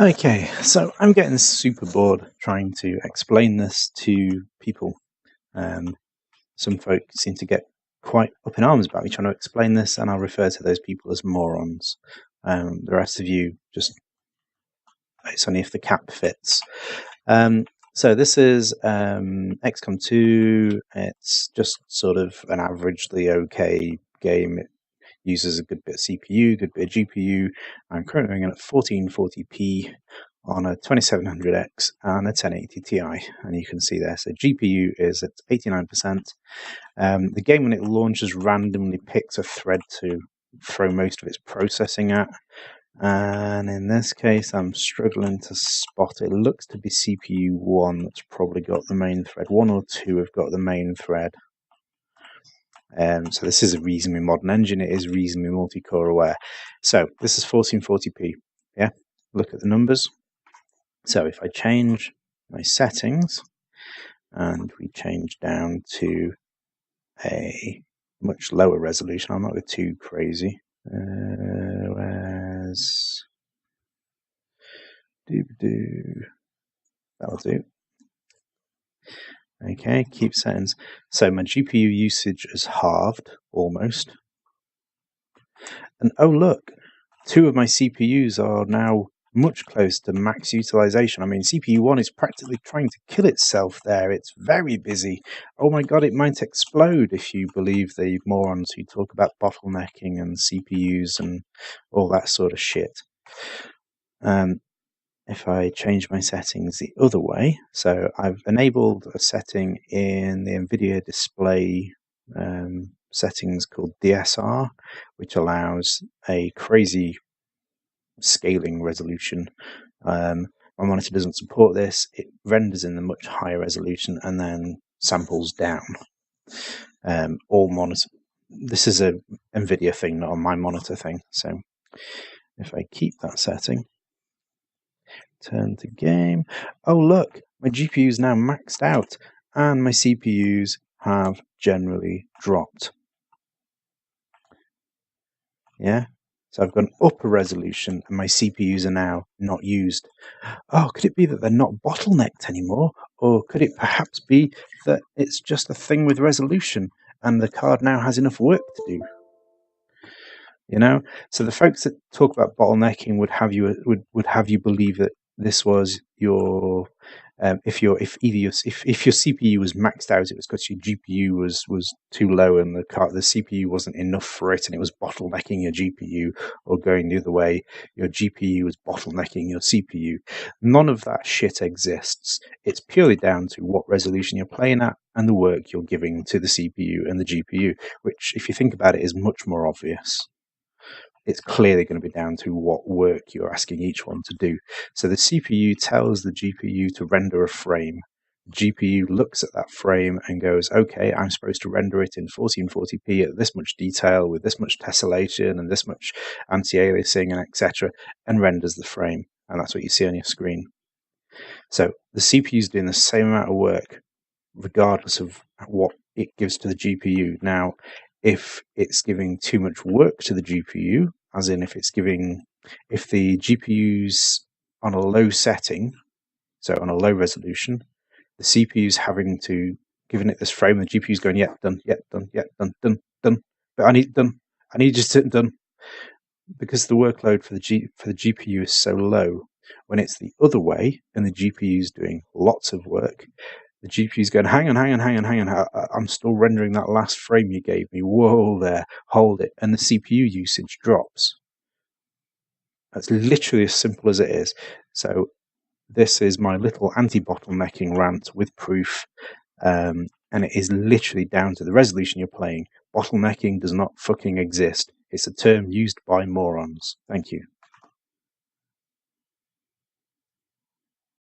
Okay, so I'm getting super bored trying to explain this to people. Some folk seem to get quite up in arms about me trying to explain this, and I'll refer to those people as morons. The rest of you, just it's only if the cap fits. So this is XCOM 2. It's just sort of an averagely okay game. It uses a good bit of CPU, good bit of GPU. I'm currently running it at 1440p on a 2700X and a 1080 Ti, and you can see there. So GPU is at 89%. The game, when it launches, randomly picks a thread to throw most of its processing at. And in this case, I'm struggling to spot it. It looks to be CPU 1 that's probably got the main thread. 1 or 2 have got the main thread. So this is a reasonably modern engine. It is reasonably multi-core aware. So this is 1440p. Yeah, look at the numbers. So if I change my settings and we change down to a much lower resolution, I'm not going too crazy. Where's that'll do. Okay, keep settings. So my GPU usage is halved almost. And oh look, 2 of my CPUs are now much closer to max utilization. I mean, CPU 1 is practically trying to kill itself there. It's very busy. Oh my god, it might explode if you believe the morons who talk about bottlenecking and CPUs and all that sort of shit. If I change my settings the other way, so I've enabled a setting in the NVIDIA display settings called DSR, which allows a crazy scaling resolution. My monitor doesn't support this. It renders in the much higher resolution and then samples down. All monitor. This is a NVIDIA thing, not a my monitor thing. So if I keep that setting, turn to game. Oh look, my GPU is now maxed out and my CPUs have generally dropped. Yeah, so I've got an upper resolution and my CPUs are now not used. Oh, could it be that they're not bottlenecked anymore? Or could it perhaps be that it's just a thing with resolution and the card now has enough work to do? You know, so the folks that talk about bottlenecking would have you believe that this was your if your CPU was maxed out, it was because your GPU was too low and the CPU wasn't enough for it, and it was bottlenecking your GPU, or going the other way, your GPU was bottlenecking your CPU. None of that shit exists. It's purely down to what resolution you're playing at and the work you're giving to the CPU and the GPU, which, if you think about it, is much more obvious. It's clearly going to be down to what work you're asking each one to do. So the CPU tells the GPU to render a frame. The GPU looks at that frame and goes, okay, I'm supposed to render it in 1440p at this much detail with this much tessellation and this much anti-aliasing and etc., and renders the frame. And that's what you see on your screen. So the CPU is doing the same amount of work regardless of what it gives to the GPU. Now, if it's giving too much work to the GPU, as in if the GPU's on a low setting, so on a low resolution, the CPU's giving it this frame, the GPU's going, yeah, done, yeah, done, yeah, done, done, done, but I need just done, because the workload for the GPU is so low. When it's the other way and the GPU's doing lots of work, the GPU's going, hang on, I'm still rendering that last frame you gave me. Whoa there, hold it. And the CPU usage drops. That's literally as simple as it is. So this is my little anti-bottlenecking rant with proof. And it is literally down to the resolution you're playing. Bottlenecking does not fucking exist. It's a term used by morons. Thank you.